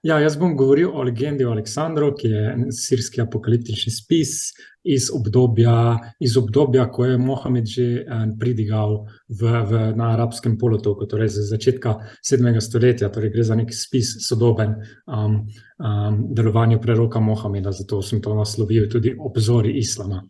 Ja, jaz bom govoril o legendi o Aleksandru, ki je sirski apokaliptični spis iz obdobja, ko je Mohamed že pridigal na arabskem polotoku, torej z začetka 7. stoletja. Torej gre za nek spis sodoben delovanju preroka Mohameda, zato sem to naslovil tudi Obzori islama.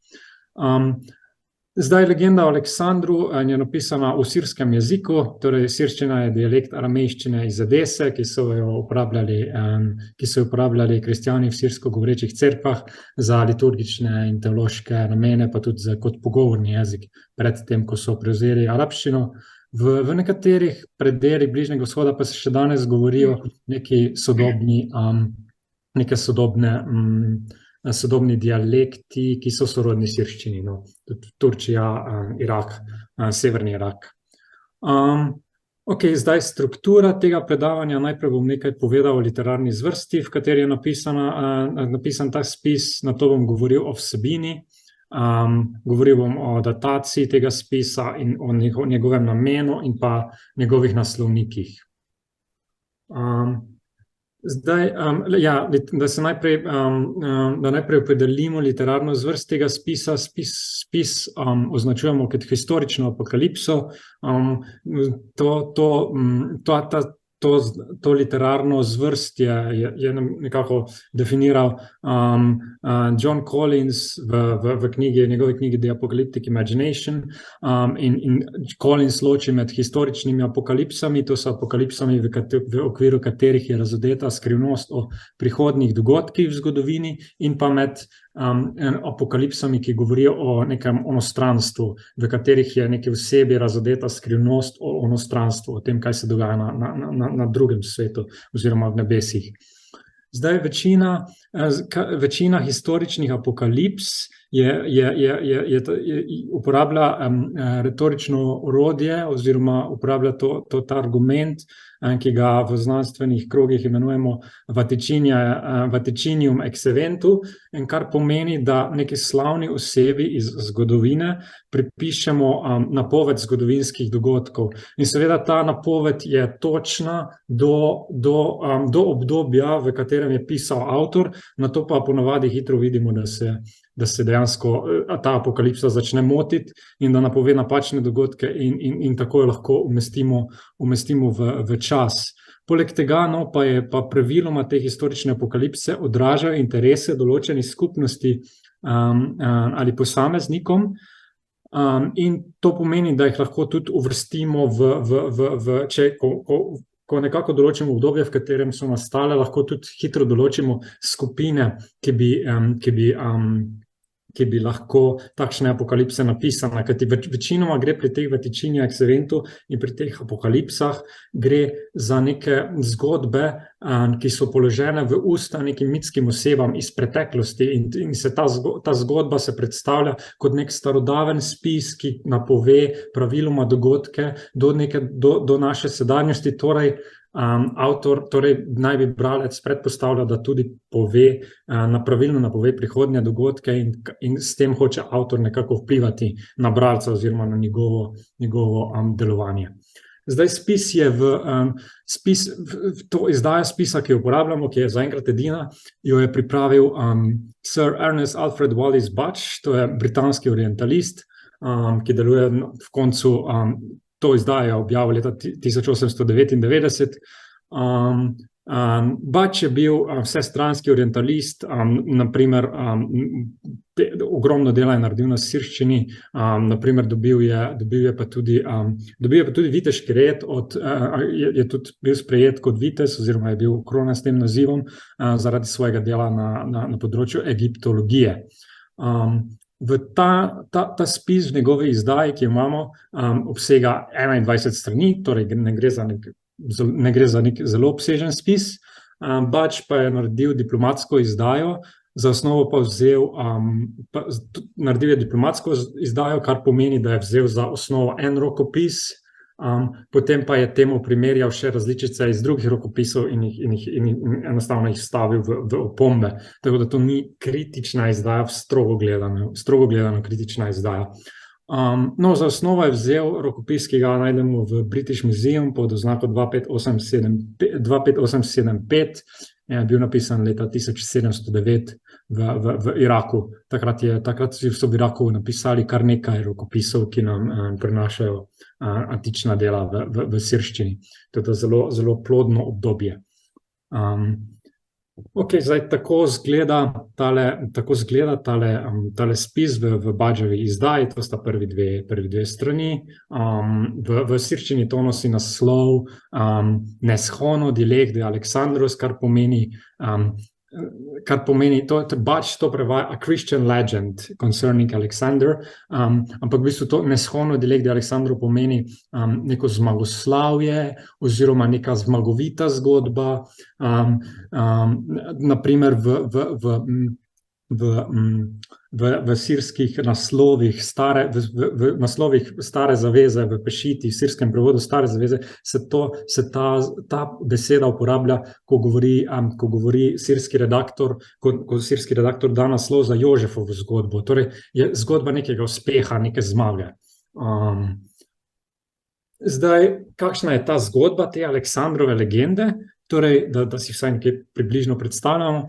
Zdaj, legenda o Aleksandru je napisana v sirskem jeziku, torej sirščina je dialekt aramejščine iz Edese, ki so jo uporabljali kristjani v sirsko govorečih cerkvah za liturgične in teološke namene, pa tudi kot pogovorni jezik pred tem, ko so prevzeli arabščino. V nekaterih predelih Bližnjega vzhoda pa se še danes govorijo neki sodobni dialekti, ki so sorodni sirščini, tudi Turčija, Irak, severni Irak. Zdaj struktura tega predavanja. Najprej bom nekaj povedal o literarni zvrsti, v kateri je napisan ta spis, nato bom govoril o vsebini, govoril bom o dataciji tega spisa in o njegovem namenu in pa njegovih naslovnikih. Zdaj, da najprej opredelimo literarno zvrst tega spisa. Spis označujemo kot historično apokalipso. To literarno zvrst je nekako definiral John Collins v njegovi knjigi The Apocalyptic Imagination, in Collins loči med historičnimi apokalipsami, to so apokalipsami, v okviru katerih je razodeta skrivnost o prihodnjih dogodkih v zgodovini, in pa med apokalipsami, ki govorijo o nekem onostranstvu, v katerih je neki osebi razodeta skrivnost o onostranstvu, o tem, kaj se dogaja na drugem svetu oziroma v nebesih. Zdaj, večina historičnih apokalips uporablja retorično orodje oziroma uporablja ta argument, ki ga v znanstvenih krogih imenujemo vaticinium ex eventu, kar pomeni, da neki slavni osebi iz zgodovine pripišemo napoved zgodovinskih dogodkov. In seveda ta napoved je točna do obdobja, v katerem je pisal avtor, nato pa ponavadi hitro vidimo, da se dejansko ta apokalipsa začne motiti in da napove napačne dogodke in tako jo lahko umestimo v čas. Poleg tega pa praviloma te historične apokalipse odražajo interese določenih skupnosti ali posameznikom, in to pomeni, da jih lahko tudi uvrstimo ko nekako določimo obdobje, v katerem so nastale, lahko tudi hitro določimo skupine, ki bi lahko takšne apokalipse napisane. Kajti večinoma gre pri teh vaticiniu ex eventu in pri teh apokalipsah gre za neke zgodbe, ki so položene v usta nekim mitskim osebam iz preteklosti, in se ta zgodba se predstavlja kot nek starodaven spis, ki napove praviloma dogodke do naše sedanjosti. Torej naj bi bralec predpostavljal, da tudi pravilno napove prihodnje dogodke, in s tem hoče avtor nekako vplivati na bralca oziroma na njegovo delovanje. Zdaj, to izdaja spisa, ki jo uporabljamo, ki je zaenkrat edina, jo je pripravil Sir Ernest Alfred Wallis Budge, to je britanski orientalist, ki deluje v koncu. To izdajo objavil leta 1899. Budge je bil vsestranski orientalist, naprimer ogromno dela je naredil na sirščini, naprimer dobil je pa tudi viteški red, je tudi bil sprejet kot vitez oziroma je bil okrožen s tem nazivom zaradi svojega dela na področju egiptologije. Ta spis v njegovi izdaji, ki jo imamo, obsega 21 strani, torej ne gre za nek zelo obsežen spis. Budge pa je naredil diplomatsko izdajo, za osnovo pa naredil je diplomatsko izdajo, kar pomeni, da je vzel za osnovo en rokopis, potem pa je temu primerjal še različice iz drugih rokopisov in enostavno jih vstavil v opombe. Tako da to ni kritična izdaja, strogo gledano kritična izdaja. No, za osnovo je vzel rokopis, ki ga najdemo v British Museum pod oznako 25875, je bil napisan leta 1709 v Iraku. Takrat so v Iraku napisali kar nekaj rokopisov, ki nam prinašajo antična dela v sirščini. To je zelo, zelo plodno obdobje. Zdaj tako zgleda tale spis v Badževi izdaji, to sta prvi dve strani. V sirščini to nosi naslov Neshono dilek de Aleksandros, kar pomeni, Badž to prevaja a Christian legend concerning Alexander, ampak v bistvu to Neshono dilek de Aleksandro pomeni neko zmagoslavje oziroma neka zmagovita zgodba. Naprimer v sirskih naslovih naslovih Stare zaveze v Pešiti, v sirskem prevodu Stare zaveze, se ta beseda uporablja, ko govori sirski redaktor, ko sirski redaktor da naslov za Jožefovo zgodbo. Torej je zgodba nekega uspeha, neke zmage. Zdaj, kakšna je ta zgodba te Aleksandrove legende? Torej, da si vsaj nekaj približno predstavljamo.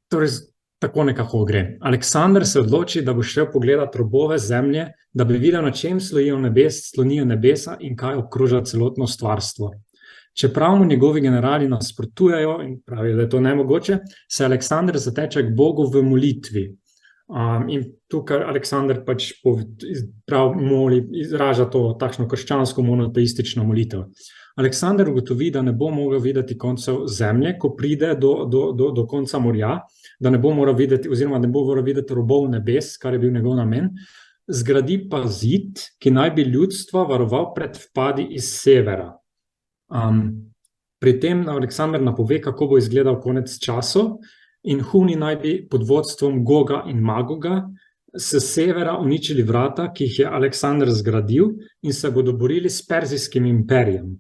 Torej, tako nekako gre. Aleksander se odloči, da bo šel pogledat robove zemlje, da bi videl, na čem slonijo nebesa in kaj obkroža celotno stvarstvo. Čeprav mu njegovi generali nasprotujejo in pravijo, da je to nemogoče, se Aleksander zateče k Bogu v molitvi. In tukaj Aleksander pač izraža to takšno krščansko monoteistično molitev. Aleksander ugotovi, da ne bo mogel videti koncev zemlje, ko pride do konca morja, da ne bo moral videti, oziroma ne bo moral videti robov nebes, kar je bil njegov namen, zgradi pa zid, ki naj bi ljudstvo varoval pred vpadi iz severa. Pri tem Aleksander napove, kako bo izgledal konec časov, in Huni naj bi pod vodstvom Goga in Magoga s severa uničili vrata, ki jih je Aleksander zgradil, in se bodo borili s Perzijskim imperijem.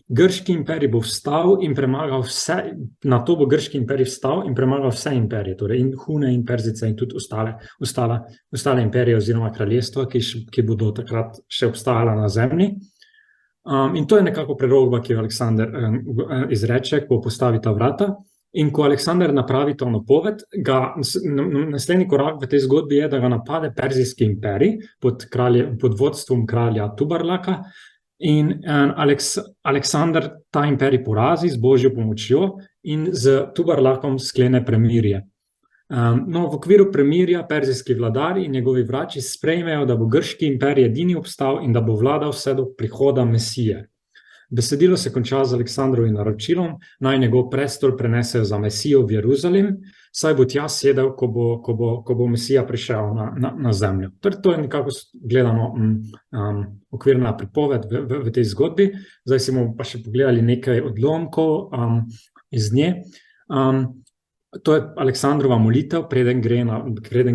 Grški imperij bo vstal in premagal vse, na to bo grški imperij vstal in premagal vse imperije, torej in Hune in Perzice in tudi ostale imperije oziroma kraljestva, ki bodo takrat še obstajala na zemlji. In to je nekako prerokba, ki jo Aleksander izreče, ko postavi ta vrata. In ko Aleksander napravi to napoved, naslednji korak v tej zgodbi je, da ga napade Perzijski imperij pod vodstvom kralja Tubarlaka. In Aleksander ta imperij porazi z božjo pomočjo in z Tubarlakom sklene premirje. V okviru premirja perzijski vladari in njegovi vrači sprejmejo, da bo grški imperij edini obstal in da bo vladal vse do prihoda Mesije. Besedilo se konča z Aleksandrovim naročilom, naj njegov prestol prenesejo za Mesijo v Jeruzalem, saj bo tja sedel, ko bo Mesija prišel na zemljo. To je nekako gledano okvirna pripoved v tej zgodbi. Zdaj si bomo pa še pogledali nekaj odlomkov iz nje. To je Aleksandrova molitev, preden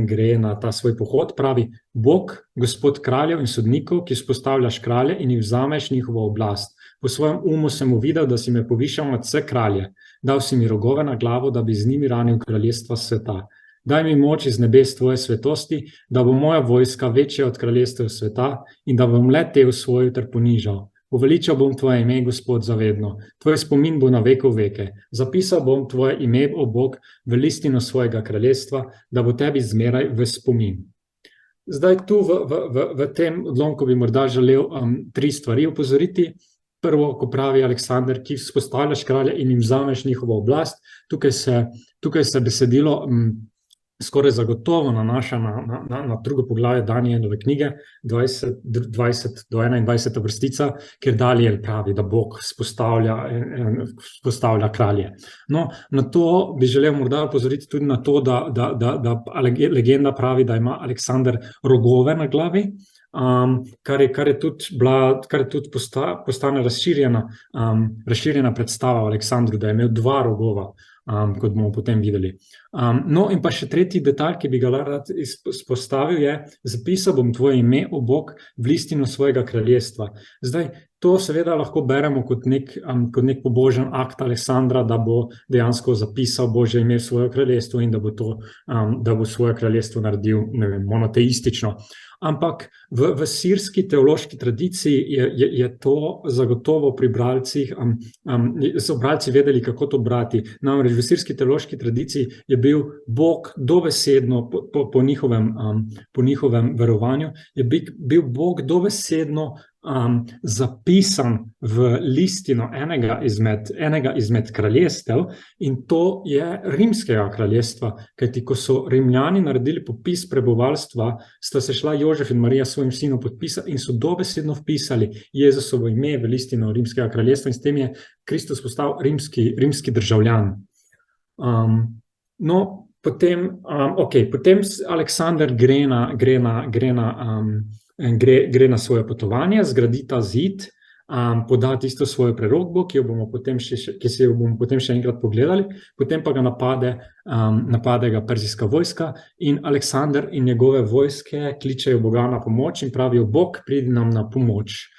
gre na ta svoj pohod, pravi: Bog, gospod kraljev in sodnikov, ki vzpostavljaš kralje in jih vzameš njihovo oblast. Po svojem umu sem uvidel, da si me povišal nad vse kralje. Dal si mi rogove na glavo, da bi z njimi ranil kraljestva sveta. Daj mi moč iz nebes tvoje svetosti, da bo moja vojska večja od kraljestev sveta in da bom le te osvojil ter ponižal. Poveličal bom tvoje ime, Gospod, zavedno. Tvoj spomin bo na veke v veke. Zapisal bom tvoje ime, o Bog, v listino svojega kraljestva, da bo tebi zmeraj v spomin. Zdaj tu v tem odlomku bi morda želel 3 stvari opozoriti. Prvo, ko pravi Aleksander, ki vzpostavljaš kralje in jim vzameš njihovo oblast, tukaj se besedilo skoraj zagotovo nanaša na drugo poglavje Danielove knjige, 20 do 21 vrstica, kjer Daniel pravi, da Bog vzpostavlja kralje. No, na to bi želel morda opozoriti tudi na to, da legenda pravi, da ima Aleksander rogove na glavi, kar je tudi postane razširjena predstava o Aleksandru, da je imel 2 rogova, kot bomo potem videli. No in pa še tretji detalj, ki bi ga rad izpostavil, je: zapisal bom tvoje ime, o Bog, v listino svojega kraljestva. Zdaj, to seveda lahko beremo kot nek pobožen akt Aleksandra, da bo dejansko zapisal Božje ime v svoje kraljestvo in da bo svoje kraljestvo naredil, ne vem, monoteistično. Ampak v sirski teološki tradiciji je to zagotovo pri bralcih, so bralci vedeli, kako to brati. Namreč v sirski teološki tradiciji je bil Bog dobesedno, po njihovem verovanju, je bil Bog dobesedno zapisan v listino enega izmed kraljestev, in to je rimskega kraljestva, kajti ko so Rimljani naredili popis prebivalstva, sta se šla Jožef in Marija svojim sinom podpisati in so dobesedno vpisali Jezusovo ime v listino rimskega kraljestva, in s tem je Kristus postal rimski državljan. Potem Aleksander gre na svoje potovanje, zgradi ta zid, poda tisto svojo prerokbo, ki se jo bomo potem še enkrat pogledali, potem pa ga napade ga perzijska vojska in Aleksander in njegove vojske kličejo Boga na pomoč in pravijo: Bog, pridi nam na pomoč.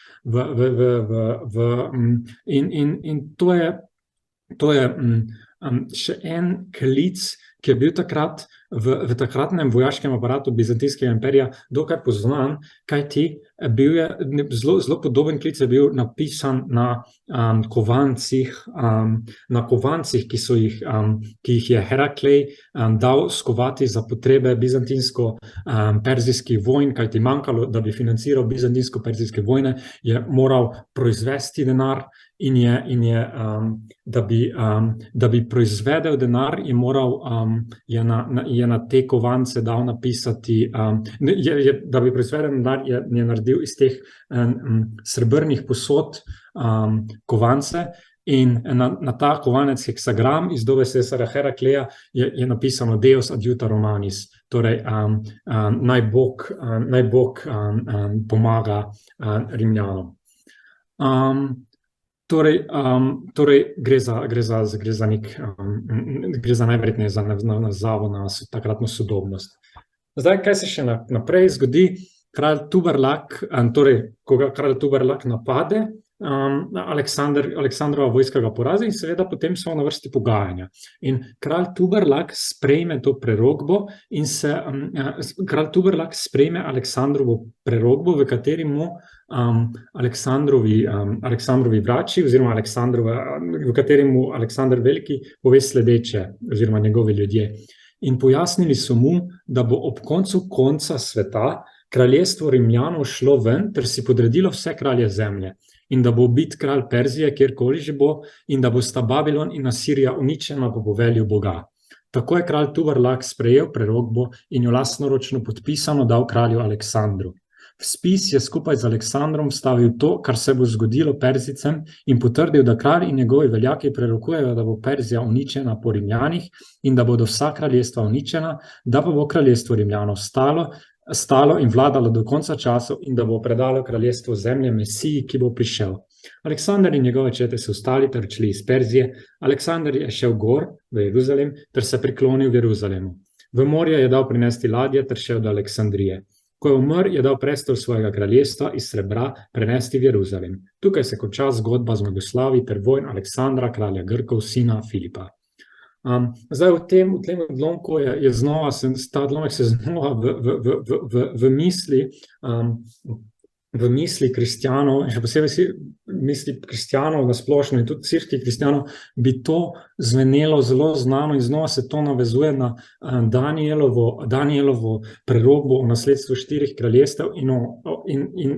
In to je še en klic, ki je bil takrat v takratnem vojaškem aparatu Bizantinskega imperija dokaj poznan, kajti bil je zelo podoben klic je bil napisan na kovancih, ki jih je Heraklej dal skovati za potrebe bizantinsko-perzijskih vojn, kajti manjkalo, da bi financiral bizantinsko-perzijske vojne, je moral proizvesti denar in da bi proizvedel denar, je na te kovance dal napisati, da bi proizvedel denar, je naredil iz teh srebrnih posod kovance, in na ta kovanec heksagram iz dobe cesarja Herakleja je napisano Deus adjuta Romanis, torej naj Bog pomaga Rimljanom. Torej gre za najverjetneje za nazavo na takratno sodobnost. Zdaj, kaj se še naprej zgodi? Kralj Tuberlak, ko ga kralj Tuberlak napade, Aleksandrova vojska ga porazi in seveda potem so na vrsti pogajanja. In kralj Tuberlak sprejme to prerokbo in kralj Tuberlak sprejme Aleksandrovo prerokbo, v kateri mu Aleksandrovi vrači oziroma v kateri mu Aleksander Veliki pove sledeče, oziroma njegovi ljudje. In pojasnili so mu, da bo ob koncu konca sveta kraljestvo Rimljanov šlo ven ter si podredilo vse kralje zemlje, in da bo ubit kralj Perzije, kjerkoli že bo, in da bosta Babilon in Asirija uničena po povelju Boga. Tako je kralj Tuberlak sprejel prerokbo in jo lastnoročno podpisano dal kralju Aleksandru. V spis je skupaj z Aleksandrom vstavil to, kar se bo zgodilo Perzicem, in potrdil, da kralj in njegovi veljaki prerokujejo, da bo Perzija uničena po Rimljanih in da bodo vsa kraljestva uničena, da pa bo kraljestvo Rimljanov stalo in vladalo do konca časov in da bo predalo kraljestvo zemlje Mesiji, ki bo prišel. Aleksander in njegove čete so vstali ter odšli iz Perzije. Aleksander je šel gor v Jeruzalem ter se priklonil v Jeruzalemu. V morje je dal prinesti ladje ter šel do Aleksandrije. Ko je umrl, je dal prestol svojega kraljestva iz srebra prenesti v Jeruzalem. Tukaj se konča zgodba zmagoslavi ter vojn Aleksandra, kralja Grkov, sina Filipa. Zdaj v tem odlomku ta odlomek se znova v misli kristjanov, še posebej misli kristjanov na splošno in tudi sirskih kristjanov, bi to zvenelo zelo znano in znova se to navezuje na Danijelovo prerokbo o nasledstvu 4 kraljestev in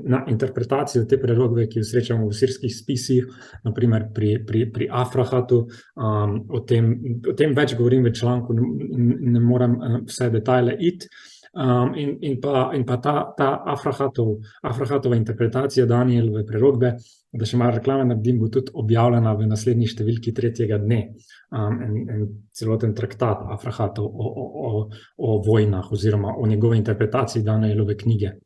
na interpretacijo te prerokbe, ki jo srečamo v sirskih spisih, naprimer pri Afrahatu. O tem več govorim v članku, ne morem vse detajle iti. In pa ta Afrahatova interpretacija Danijelove prerokbe, da še malo reklame naredim, bo tudi objavljena v naslednji številki 3. dne. En celoten traktat Afrahatov o vojnah oziroma o njegove interpretaciji Danijelove knjige.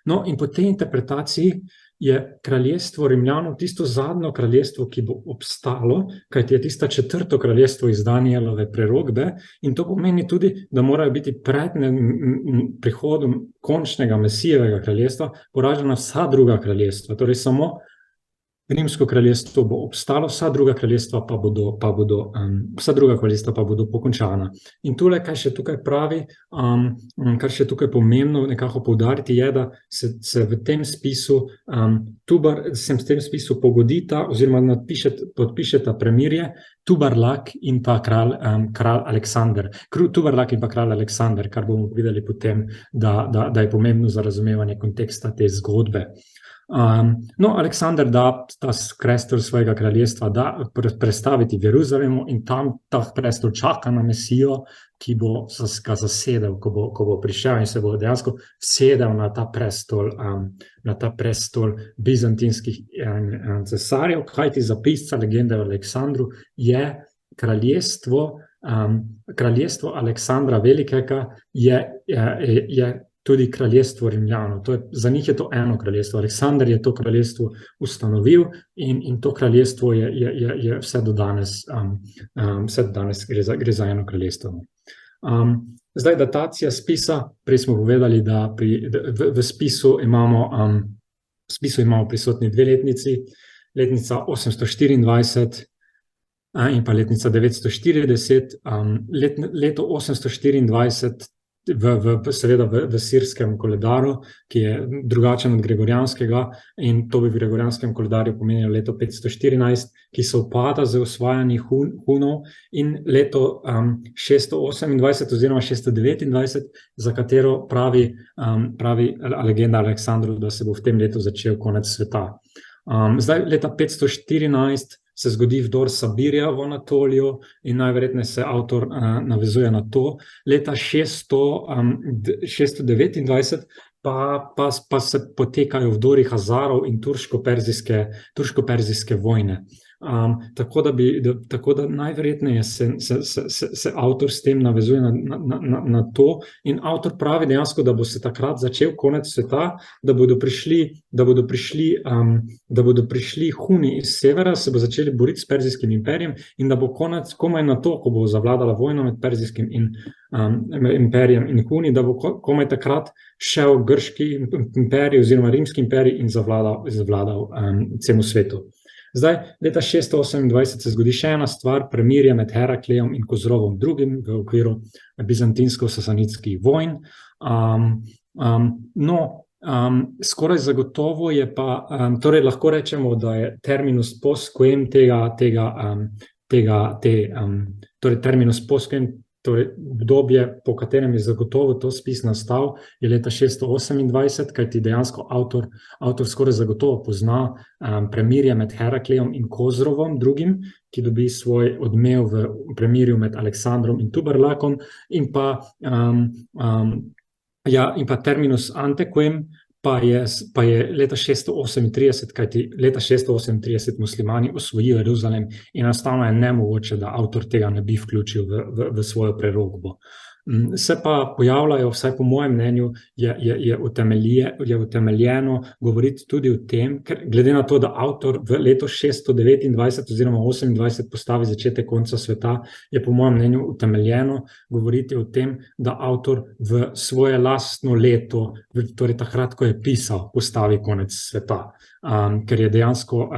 No, in po tej interpretaciji je kraljestvo Rimljanov tisto zadnjo kraljestvo, ki bo obstalo, kajti je tisto 4. kraljestvo iz Danijelove prerokbe, in to pomeni tudi, da morajo biti pred prihodom končnega Mesijevega kraljestva poražena vsa druga kraljestva. Torej samo Rimsko kraljestvo bo obstalo, vsa druga kraljestva pa bodo pokončana. In tole, kaj še tukaj pravi, kar še tukaj pomembno nekako poudariti, je, da se v tem spisu pogodita oziroma podpišeta premirje Tubarlak in pa kralj Aleksander. Tubarlak in pa kralj Aleksander, kar bomo videli potem, da je pomembno za razumevanje konteksta te zgodbe. Aleksander da ta prestol svojega kraljestva prestaviti v Jeruzalemu in tam ta prestol čaka na Mesijo, ki bo ga zasedel, ko bo prišel in se bo dejansko vsedel na ta prestol bizantinskih cesarjev, kajti za pisca legende o Aleksandru je kraljestvo Aleksandra Velikega je tudi kraljestvo Rimljanov. Za njih je to eno kraljestvo. Aleksander je to kraljestvo ustanovil in to kraljestvo je vse do danes gre za eno kraljestvo. Zdaj, datacija spisa, prej smo povedali, da v spisu imamo prisotni dve letnici, letnica 824 in pa letnica 940. Leto 824 seveda v sirskem koledaru, ki je drugačen od gregorijanskega, in to bi v gregorijanskem koledarju pomenilo leto 514, ki se upada z osvajanjem Hunov, in leto 628 oziroma 629, za katero pravi legenda Aleksandru, da se bo v tem letu začel konec sveta. Zdaj, leta 514 se zgodi vdor Sabirja v Anatolijo in najverjetneje se avtor navezuje na to. Leta 629 pa se potekajo vdori Hazarov in turško-perzijske vojne. Tako da najverjetneje se avtor s tem navezuje na to, in avtor pravi dejansko, da bo se takrat začel konec sveta, da bodo prišli Huni iz severa, se bo začeli boriti s Perzijskim imperijem in da bo konec komaj na to, ko bo zavladala vojna med Perzijskim imperijem in Huni, da bo komaj takrat šel grški imperij oziroma rimski imperij in zavladal celemu svetu. Zdaj, leta 628 se zgodi še ena stvar, premirje med Heraklejem in Kozrovom II v okviru bizantinsko-sasanidskih vojn. Skoraj zagotovo je pa, torej lahko rečemo, da je terminus post quem torej obdobje, po katerem je zagotovo to spis nastal, je leta 628, kajti dejansko avtor skoraj zagotovo pozna premirje med Heraklejem in Kozrovom II, ki dobi svoj odmev v premirju med Aleksandrom in Tubarlakom, in pa terminus ante quem pa je leta 638, kajti leta 638 muslimani osvojijo Jeruzalem in enostavno je nemogoče, da avtor tega ne bi vključil v svojo prerokbo. Se pa pojavljajo, vsaj po mojem mnenju, je utemeljeno govoriti tudi o tem, ker glede na to, da avtor v leto 629 oziroma 28 postavi začetek konca sveta, je po mojem mnenju utemeljeno govoriti o tem, da avtor v svoje lastno leto, torej takrat, ko je pisal, postavi konec sveta. Ker je dejansko,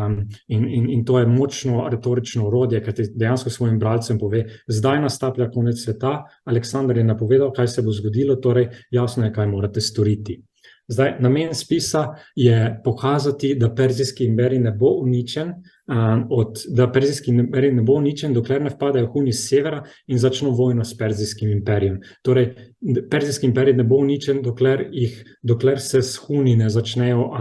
in to je močno retorično orodje, ker dejansko svojim bralcem pove, zdaj nastaplja konec sveta, Aleksander je napovedal, kaj se bo zgodilo, torej jasno je, kaj morate storiti. Zdaj, namen spisa je pokazati, da Perzijski imperij ne bo uničen, dokler ne vpadajo Huni s severa in začno vojno s Perzijskim imperijem. Torej, Perzijski imperij ne bo uničen, dokler se s Huni ne začnejo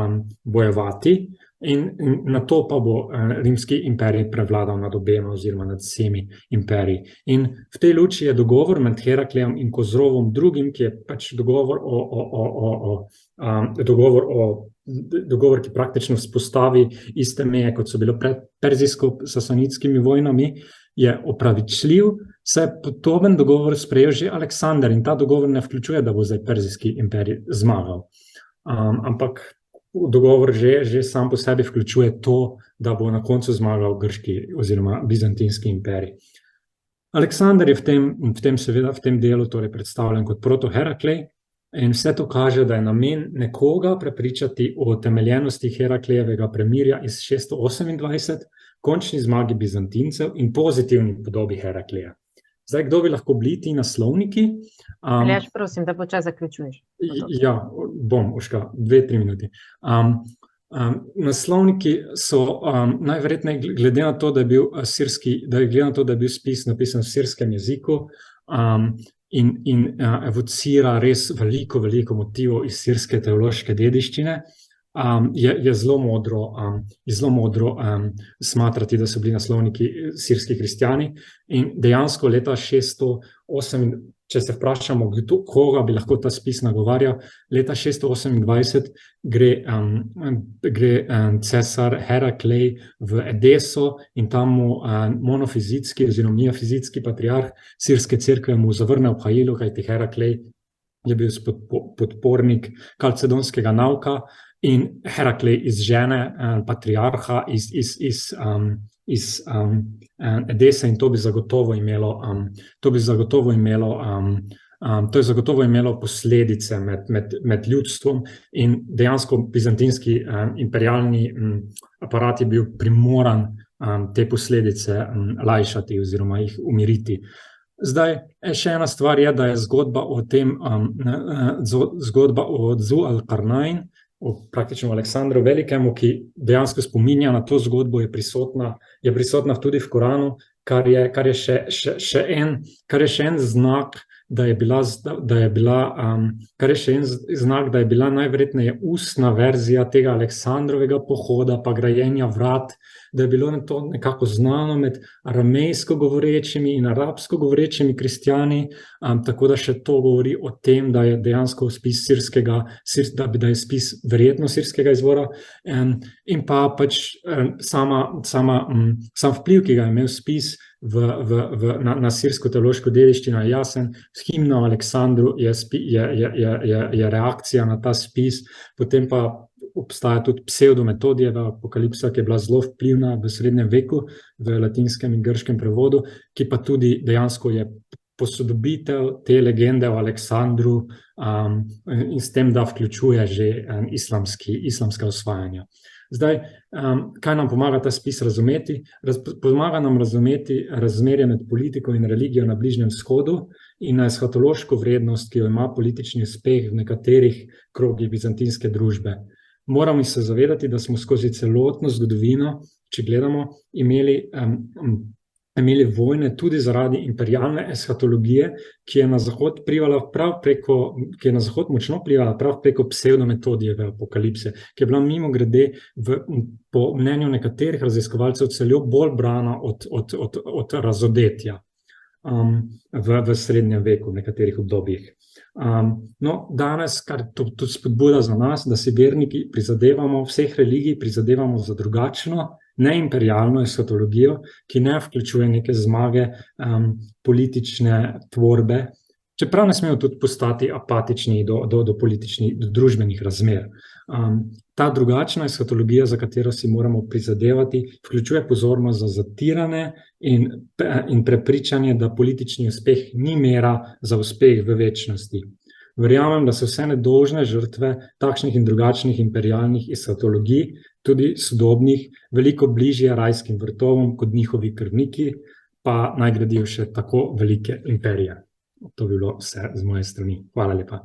bojevati, in na to pa bo rimski imperij prevladal nad obema oziroma nad vsemi imperiji. In v tej luči je dogovor med Heraklejem in Kozrovom II, ki je pač dogovor, ki praktično vzpostavi iste meje, kot so bile pred perzijsko-sasanidskimi vojnami, je opravičljiv, saj je podoben dogovor sprejel že Aleksander, in ta dogovor ne vključuje, da bo zdaj perzijski imperij zmagal. Ampak dogovor že sam po sebi vključuje to, da bo na koncu zmagal grški oziroma bizantinski imperij. Aleksander je v tem delu torej predstavljen kot proto-Heraklej, In vse to kaže, da je namen nekoga prepričati o temeljenosti Heraklejevega premirja iz 628, končni zmagi Bizantincev in pozitivni podobi Herakleja. Zdaj, kdo bi lahko bili ti naslovniki? Aljaž, prosim, da počas zaključuješ. Ja, bom, Urška, 2-3 minuti. Naslovniki so najverjetneje glede na to, da je bil spis napisan v sirskem jeziku, in evocira res veliko motivov iz sirske teološke dediščine, je zelo modro smatrati, da so bili naslovniki sirski kristjani. In dejansko leta 608, če se vprašamo, koga bi lahko ta spis nagovarjal, leta 628 gre cesar Heraklej v Edeso in tam mu monofizitski oziroma miafizitski patriarh sirske cerkve mu zavrne obhajilo, kajti Heraklej je bil podpornik kalcedonskega nauka in Heraklej izžene patriarha iz Edese in to je zagotovo imelo posledice med ljudstvom in dejansko bizantinski imperialni aparat je bil primoran te posledice lajšati oziroma jih umiriti. Zdaj, še ena stvar je, da je zgodba o Dzu al-Qarnain, praktično Aleksandru Velikemu, ki dejansko spominja na to zgodbo, je prisotna tudi v Koranu, kar je še en znak, da je bila najverjetneje ustna verzija tega Aleksandrovega pohoda pa grajenja vrat, da je bilo to nekako znano med aramejsko govorečimi in arabsko govorečimi kristjani, tako da še to govori o tem, da je dejansko spis da je spis verjetno sirskega izvora, in pa pač sam vpliv, ki ga je imel spis na sirsko teološko dediščino je jasen. Himna o Aleksandru je reakcija na ta spis, potem pa obstaja tudi psevdometodijeva apokalipsa, ki je bila zelo vplivna v srednjem veku v latinskem in grškem prevodu, ki pa tudi dejansko je posodobitev te legende o Aleksandru in s tem, da vključuje že islamska osvajanja. Zdaj, kaj nam pomaga ta spis razumeti? Pomaga nam razumeti razmerje med politiko in religijo na Bližnjem vzhodu in na eshatološko vrednost, ki jo ima politični uspeh v nekaterih krogih bizantinske družbe. Moramo se zavedati, da smo skozi celotno zgodovino, če gledamo, imeli vojne tudi zaradi imperialne eshatologije, ki je na Zahod močno vplivala prav preko psevdometodijeve apokalipse, ki je bila mimogrede po mnenju nekaterih raziskovalcev celo bolj brana od razodetja v srednjem veku v nekaterih obdobjih. Danes, kar to tudi spodbuda za nas, da si verniki vseh religij prizadevamo za drugačno, neimperialno eshatologijo, ki ne vključuje neke zmage politične tvorbe, čeprav ne smemo tudi postati apatični do družbenih razmer. Ta drugačna eshatologija, za katero si moramo prizadevati, vključuje pozornost za zatirane in prepričanje, da politični uspeh ni mera za uspeh v večnosti. Verjamem, da so vse nedolžne žrtve takšnih in drugačnih imperialnih eshatologij, tudi sodobnih, veliko bližje rajskim vrtovom kot njihovi krvniki, pa naj gradijo še tako velike imperije. To bi bilo vse z moje strani. Hvala lepa.